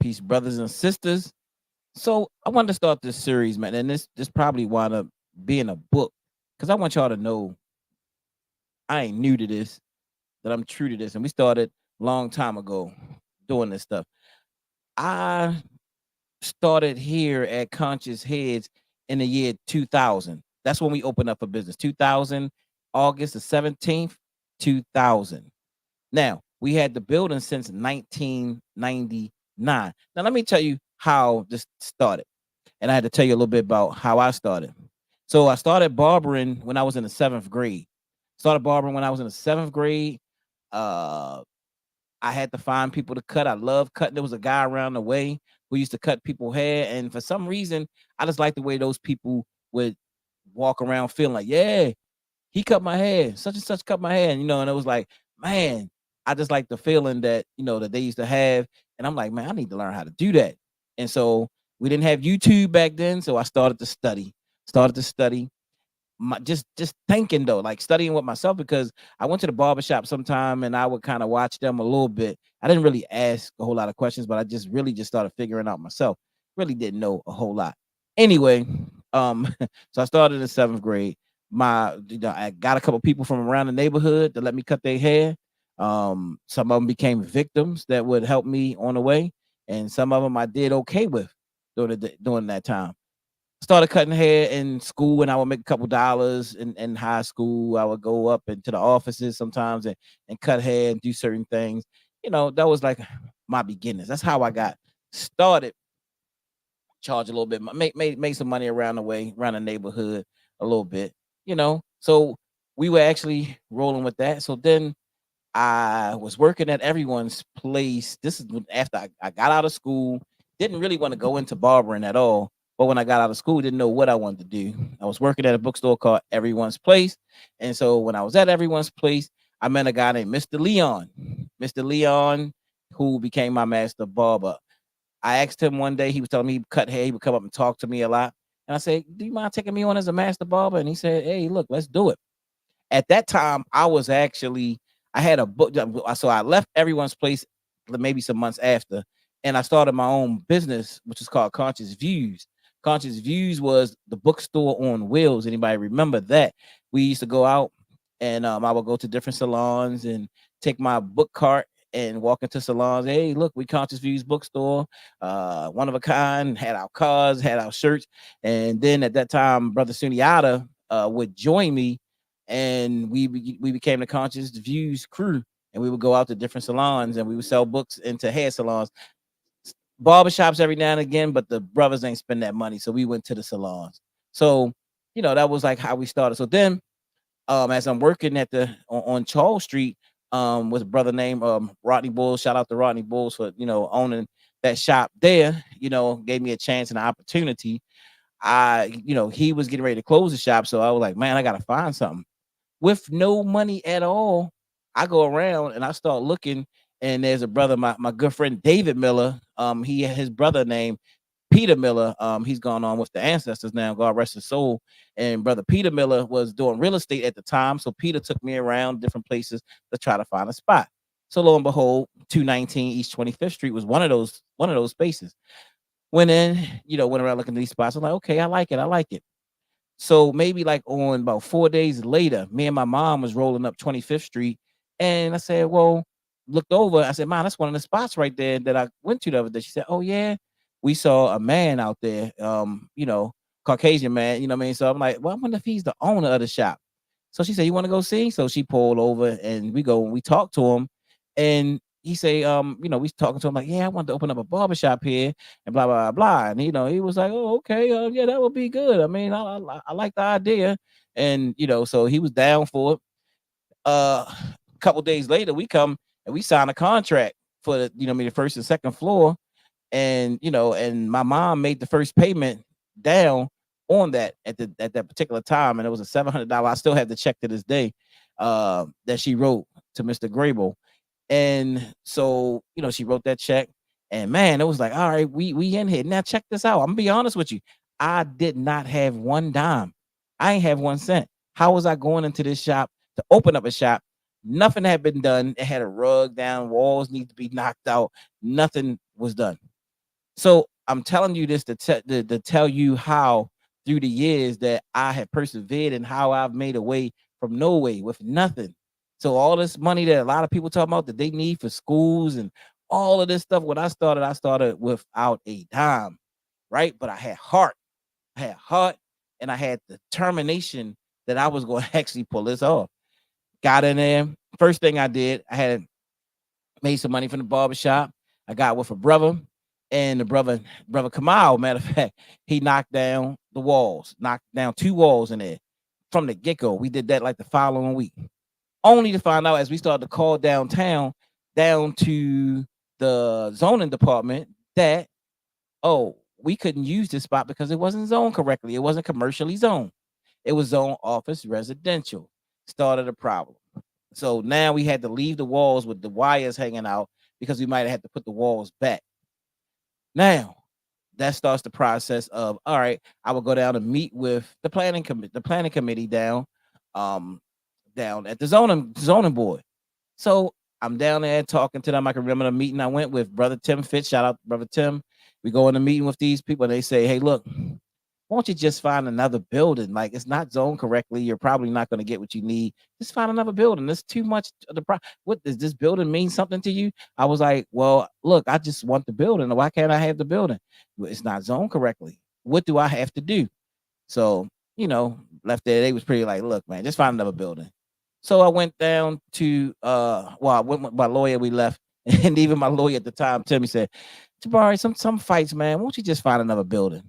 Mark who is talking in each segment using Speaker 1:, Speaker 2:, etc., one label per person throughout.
Speaker 1: Peace, brothers and sisters. So I wanted to start this series, man, and this probably wound up being a book because I want y'all to know I ain't new to this, that I'm true to this, and we started a long time ago doing this stuff. I started here at Conscious Heads in the year 2000. That's when we opened up for business. 2000, August the 17th, 2000. Now, we had the building since 1999. Now, let me tell you how this started. And I had to tell you a little bit about how I started. So I started barbering when I was in the seventh grade. Started barbering when I was in the seventh grade. Uh, I had to find people to cut. I love cutting. There was a guy around the way who used to cut people hair, and for some reason, I just liked the way those people would walk around feeling like, yeah, he cut my hair, such and such cut my hair, and and it was like, man, I just like the feeling that that they used to have, and I'm like, man, I need to learn how to do that. And so we didn't have YouTube back then, so I started to study, just thinking though, like studying with myself because I went to the barbershop sometime and I would kind of watch them a little bit. I didn't really ask a whole lot of questions, but I just really just started figuring out myself. Really didn't know a whole lot. Anyway, so I started in seventh grade. I got a couple people from around the neighborhood to let me cut their hair. Some of them became victims that would help me on the way, and some of them I did okay with during that time. Started cutting hair in school and I would make a couple dollars in high school. I would go up into the offices sometimes and cut hair and do certain things. That was like my beginnings. That's how I got started. Charge a little bit, make some money around the way, around the neighborhood a little bit. So we were actually rolling with that. So then I was working at everyone's place. This is after I got out of school. Didn't really want to go into barbering at all. But when I got out of school, didn't know what I wanted to do. I was working at a bookstore called Everyone's Place. And so when I was at Everyone's Place, I met a guy named Mr. Leon. Mr. Leon, who became my master barber. I asked him one day, he was telling me he cut hair, he would come up and talk to me a lot. And I said, do you mind taking me on as a master barber? And he said, hey, look, let's do it. At that time, I had a book. So I left Everyone's Place maybe some months after, and I started my own business, which is called Conscious Views. Conscious Views was the bookstore on wheels. Anybody remember that? We used to go out and I would go to different salons and take my book cart and walk into salons. Hey, look, we Conscious Views bookstore, one of a kind, had our cars, had our shirts. And then at that time, Brother Suniata would join me and we became the Conscious Views crew, and we would go out to different salons and we would sell books into hair salons, barbershops every now and again, but the brothers ain't spend that money, so we went to the salons. So that was like how we started. So then as I'm working at on Charles Street with a brother named Rodney Bulls. Shout out to Rodney Bulls for owning that shop there. Gave me a chance and an opportunity. He was getting ready to close the shop, so I was like, man, I gotta find something with no money at all. I go around and I start looking, and there's a brother, my good friend David Miller. His brother named Peter Miller. He's gone on with the ancestors now, God rest his soul. And brother Peter Miller was doing real estate at the time, so Peter took me around different places to try to find a spot. So lo and behold, 219 East 25th Street was one of those spaces. Went in, went around looking at these spots. I'm like, okay, I like it. I like it. So maybe like on about 4 days later, me and my mom was rolling up 25th Street. And I said, well, looked over. I said, Mom, that's one of the spots right there that I went to the other day. She said, oh, yeah. We saw a man out there, Caucasian man, you know what I mean? So I'm like, well, I wonder if he's the owner of the shop. So she said, you want to go see? So she pulled over and we go and we talked to him. And he say, we talking to him like, yeah, I want to open up a barbershop here and blah, blah, blah. And, he was like, oh, okay. Yeah, that would be good. I mean, I like the idea. And, so he was down for it. A couple days later, we come and we sign a contract for the first and second floor. And, and my mom made the first payment down on that at that particular time. And it was a $700. I still have the check to this day that she wrote to Mr. Grable. And so, she wrote that check, and man, it was like, all right, we in here. Now check this out. I'm gonna be honest with you. I did not have one dime. I ain't have 1 cent. How was I going into this shop to open up a shop? Nothing had been done. It had a rug down, walls need to be knocked out. Nothing was done. So I'm telling you this to tell you how through the years that I have persevered and how I've made a way from no way with nothing. So all this money that a lot of people talk about that they need for schools and all of this stuff. When I started without a dime, right? But I had heart. I had heart and I had determination that I was going to actually pull this off. Got in there. First thing I did, I had made some money from the barbershop. I got with a brother, and the brother Kamal, matter of fact, he knocked down the walls, knocked down 2 walls in there from the get-go. We did that like the following week. Only to find out as we started to call downtown, down to the zoning department, that oh, we couldn't use this spot because it wasn't zoned correctly. It wasn't commercially zoned. It was zoned office residential. Started a problem. So now we had to leave the walls with the wires hanging out because we might have had to put the walls back. Now that starts the process of all right. I will go down and meet with the planning committee um, down at the zoning board. So I'm down there talking to them. I can remember the meeting I went with brother Tim Fitz. Shout out brother Tim. We go in the meeting with these people and they say, hey, look, why don't you just find another building? Like it's not zoned correctly. You're probably not going to get what you need. Just find another building. There's too much of the what does this building mean something to you? I was like, well, look, I just want the building. Why can't I have the building? Well, it's not zoned correctly. What do I have to do? So, left there, they was pretty like, look, man, just find another building. So I went down to I went with my lawyer, we left, and even my lawyer at the time, Timmy said, Jabari, some fights, man, won't you just find another building?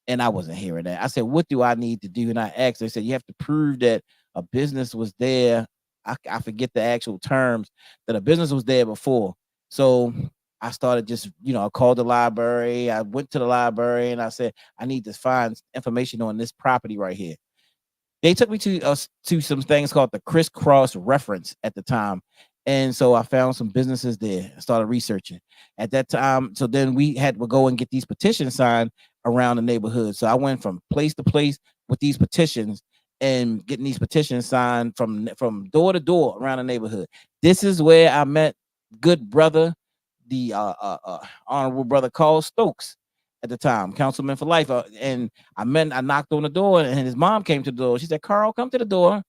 Speaker 1: And I wasn't hearing that. I said, what do I need to do? And I asked, they said, you have to prove that a business was there. I forget the actual terms, that a business was there before. So I started just, I called the library. I went to the library and I said, I need to find information on this property right here. They took me to some things called the crisscross reference at the time. And so I found some businesses there. I started researching at that time. So then we had to go and get these petitions signed around the neighborhood. So I went from place to place with these petitions and getting these petitions signed from door to door around the neighborhood. This is where I met good brother, the honorable brother Carl Stokes at the time, councilman for life. And I knocked on the door and his mom came to the door. She said, Carl, come to the door.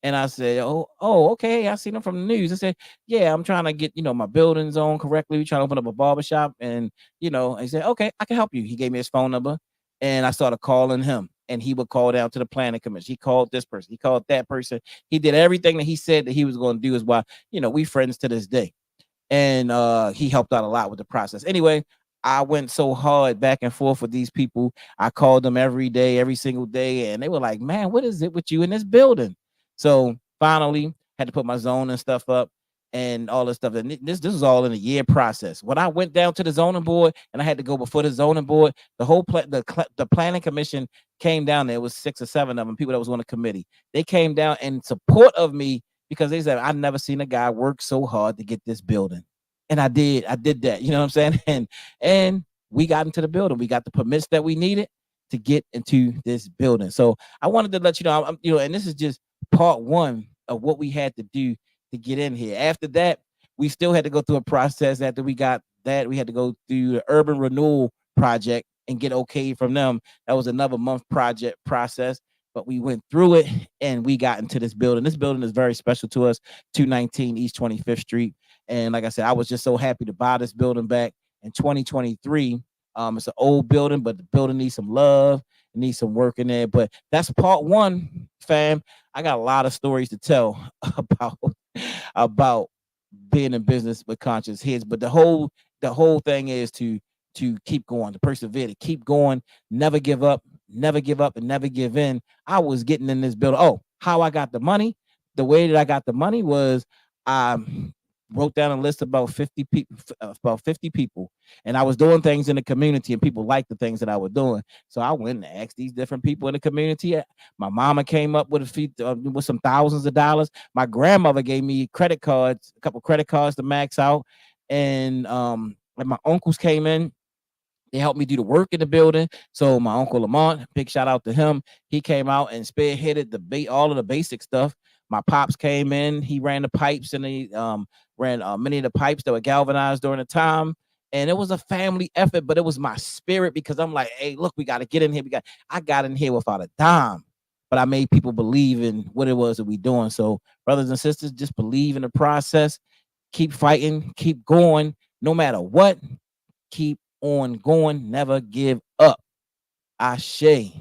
Speaker 1: And I said, okay. I seen him from the news. I said, yeah, I'm trying to get, my building zone correctly. We're trying to open up a barbershop. And, he said, okay, I can help you. He gave me his phone number and I started calling him and he would call down to the planning commission. He called this person. He called that person. He did everything that he said that he was going to do is why, we friends to this day. And he helped out a lot with the process. Anyway, I went so hard back and forth with these people. I called them every day, every single day. And they were like, man, what is it with you in this building? So finally had to put my zone and stuff up and all this stuff. And this was all in a year process. When I went down to the zoning board and I had to go before the zoning board, the whole the planning commission came down there. It was 6 or 7 of them, people that was on the committee. They came down in support of me because they said, I've never seen a guy work so hard to get this building. And I did that, you know what I'm saying? And we got into the building. We got the permits that we needed to get into this building. So I wanted to let you know, and this is just part one of what we had to do to get in here. After that, we still had to go through a process. After we got that, we had to go through the urban renewal project and get okay from them. That was another month project process, but we went through it and we got into this building. This building is very special to us, 219 East 25th Street. And like I said, I was just so happy to buy this building back in 2023. It's an old building, but the building needs some love. It needs some work in there. But that's part one, fam. I got a lot of stories to tell about being in business with conscious heads. But the whole thing is to keep going, to persevere, to keep going, never give up, and never give in. I was getting in this building. Oh, how I got the money? The way that I got the money was wrote down a list about 50 people, and I was doing things in the community and people liked the things that I was doing. So I went and asked these different people in the community. My mama came up with with some thousands of dollars. My grandmother gave me a couple credit cards to max out. And my uncles came in. They helped me do the work in the building. So my uncle Lamont, big shout out to him. He came out and spearheaded all of the basic stuff. My pops came in. He ran the pipes and he ran many of the pipes that were galvanized during the time. And it was a family effort, but it was my spirit because I'm like, hey, look, we got to get in here. I got in here without a dime, but I made people believe in what it was that we doing. So, brothers and sisters, just believe in the process, keep fighting, keep going, no matter what, keep on going, never give up. Ashe.